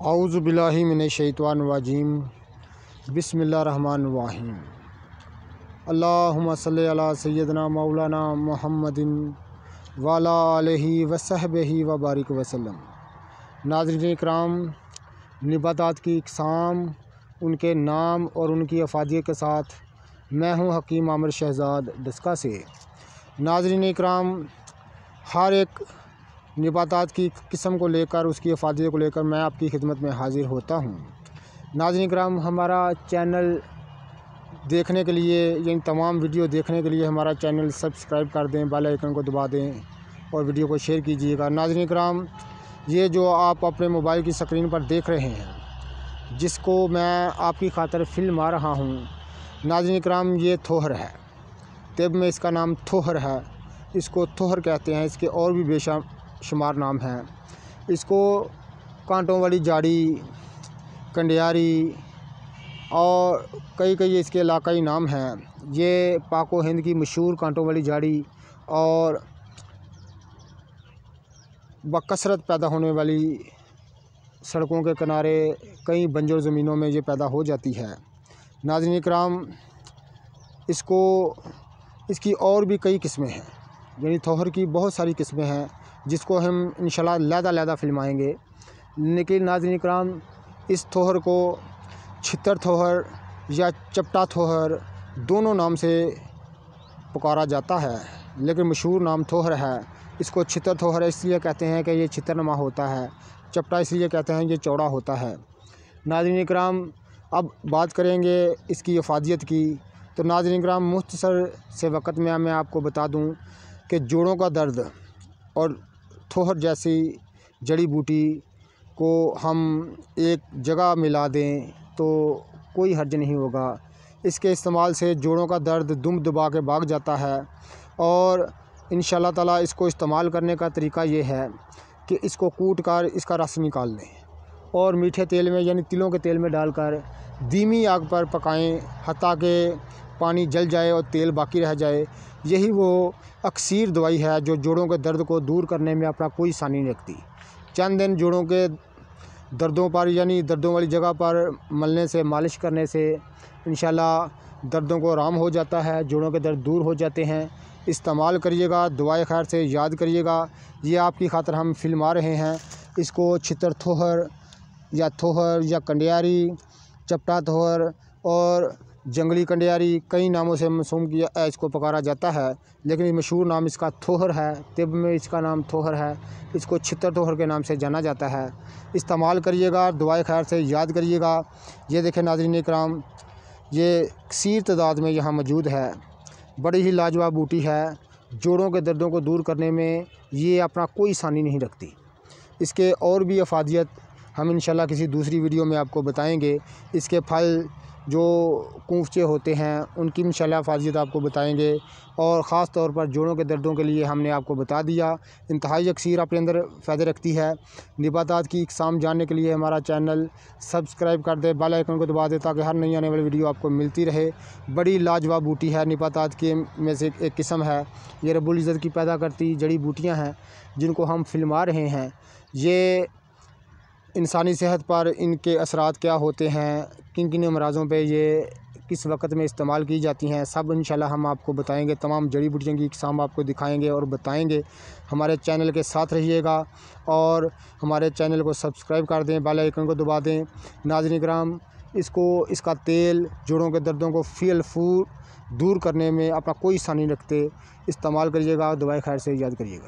औज़ु बिल्लाहि मिनश्शैतानिर्रजीम बिस्मिल्लाहिर्रहमानिर्रहीम। अल्लाहुम्मा सल्लि अला सय्यिदना मौलाना मुहम्मदिन व अला आलिहि व सहबिहि व बारिक वसल्लम। नाज़रीन इकराम, नबातात की इक़साम, उनके नाम और उनकी अफादियत के साथ मैं हूँ हकीम आमिर शहज़ाद डस्का से। नाज़रीन इकराम, हर एक नबातात की किस्म को लेकर, उसकी अफादियत को लेकर मैं आपकी खिदमत में हाज़िर होता हूँ। नाज़रीन इकराम, हमारा चैनल देखने के लिए, यानी तमाम वीडियो देखने के लिए हमारा चैनल सब्सक्राइब कर दें, बेल आइकन को दबा दें और वीडियो को शेयर कीजिएगा। नाज़रीन इकराम, ये जो आप अपने मोबाइल की स्क्रीन पर देख रहे हैं, जिसको मैं आपकी खातिर फिल्म आ रहा हूँ, नाज़रीन इकराम, ये थोहर है। तिब में इसका नाम थोहर है। इसको थोहर कहते हैं। इसके और भी बेशुमार नाम हैं। इसको कांटों वाली जाड़ी, कंडियारी और कई इसके इलाकाई नाम हैं। ये पाको हिंद की मशहूर कांटों वाली जाड़ी और बकसरत पैदा होने वाली सड़कों के किनारे कई बंजर ज़मीनों में ये पैदा हो जाती है। नाज़रीन इकराम, इसकी और भी कई किस्में हैं, यानी थोहर की बहुत सारी किस्में हैं, जिसको हम इंशाल्लाह लहदा फिल्माएँगे। लेकिन नाज़रीन इकराम, इस थोहर को छितर थोहर या चपटा थोहर दोनों नाम से पुकारा जाता है, लेकिन मशहूर नाम थोहर है। इसको छितर थोहर इसलिए कहते हैं कि ये छितरनुमा होता है। चपटा इसलिए कहते हैं ये चौड़ा होता है। नाज़रीन इकराम, अब बात करेंगे इसकी अफादियत की। तो नाज़रीन इकराम, मुख्तसर से वक़्त में मैं आपको बता दूं कि जोड़ों का दर्द और थोहर जैसी जड़ी बूटी को हम एक जगह मिला दें तो कोई हर्ज नहीं होगा। इसके इस्तेमाल से जोड़ों का दर्द दुम दबा के भाग जाता है। और इंशाअल्लाह ताला इसको इस्तेमाल करने का तरीका ये है कि इसको कूट कर इसका रस निकाल लें और मीठे तेल में, यानी तिलों के तेल में डालकर धीमी आग पर पकाएं, हत्ता कि पानी जल जाए और तेल बाकी रह जाए। यही वो अक्सीर दवाई है जो जोड़ों के दर्द को दूर करने में अपना कोई सानी नहीं रखती। चंद दिन जोड़ों के दर्दों पर, यानी दर्दों वाली जगह पर मलने से, मालिश करने से इंशाल्लाह दर्दों को आराम हो जाता है, जोड़ों के दर्द दूर हो जाते हैं। इस्तेमाल करिएगा, दुआए खैर से याद करिएगा। ये आपकी खातिर हम फिल्मा रहे हैं। इसको छितर थोहर या कंडियारी, चपटा थोहर और जंगली कंडियारी कई नामों से मसूम किया इसको पुकारा जाता है, लेकिन मशहूर नाम इसका थोहर है। तिब में इसका नाम थोहर है। इसको छितर थोहर के नाम से जाना जाता है। इस्तेमाल करिएगा, दुआए खैर से याद करिएगा। ये देखें नाज़रीन इकराम, ये कसीर तादाद में यहाँ मौजूद है। बड़ी ही लाजवाब बूटी है। जोड़ों के दर्दों को दूर करने में ये अपना कोई सानी नहीं रखती। इसके और भी अफादियत हम इंशाल्लाह किसी दूसरी वीडियो में आपको बताएंगे। इसके फल जो कूफचे होते हैं, उनकी इंशाल्लाह अफादियत आपको बताएंगे। और ख़ास तौर पर जोड़ों के दर्दों के लिए हमने आपको बता दिया। इंतहाई अक्सीर अपने अंदर फ़ायदे रखती है। नबातात की इक़साम जानने के लिए हमारा चैनल सब्सक्राइब कर दे, बेल आइकन को दबा दे, ताकि हर नई आने वाली वीडियो आपको मिलती रहे। बड़ी लाजवाब बूटी है, नबातात के में से एक किस्म है। ये रब्बुल इज़्ज़त की पैदा करती जड़ी बूटियाँ हैं, जिनको हम फिल्मा रहे हैं। ये इंसानी सेहत पर इनके असरात क्या होते हैं, किन अमराज़ों पे ये किस वक़्त में इस्तेमाल की जाती हैं, सब इंशाल्लाह हम आपको बताएंगे। तमाम जड़ी बूटियों की इक़साम आपको दिखाएंगे और बताएंगे। हमारे चैनल के साथ रहिएगा और हमारे चैनल को सब्सक्राइब कर दें, बेल आइकन को दबा दें। नाज़रीन इकराम, इसका तेल जोड़ों के दर्दों को दूर करने में अपना कोई सानी रखते। इस्तेमाल करिएगा, दुआए खैर से याद करिएगा।